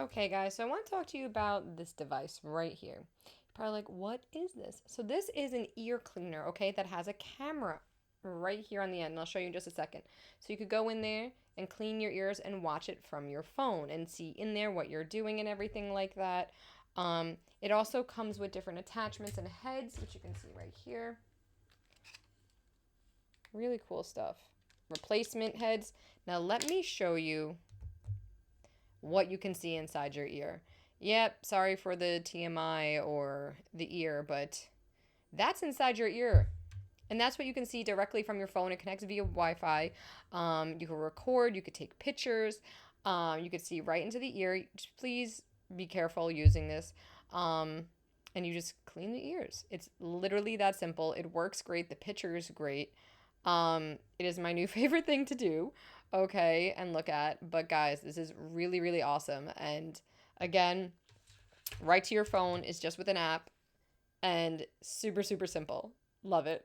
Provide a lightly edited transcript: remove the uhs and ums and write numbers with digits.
Okay, guys, so I want to talk to you about this device right here. You're probably like, what is this? So this is an ear cleaner, okay, that has a camera right here on the end, and I'll show you in just a second. So you could go in there and clean your ears and watch it from your phone and see in there what you're doing and everything like that. It also comes with different attachments and heads, which you can see right here. Really cool stuff. Replacement heads. Now let me show you what you can see inside your ear. Yep, sorry for the TMI or the ear, but that's inside your ear. And that's what you can see directly from your phone. It connects via Wi Fi. You can record, you could take pictures, you could see right into the ear. Just please be careful using this. And you just clean the ears. It's literally that simple. It works great. The picture is great. It is my new favorite thing to do, okay, and look at. But guys, this is really, really awesome. And again, right to your phone is just with an app and super, super simple. Love it.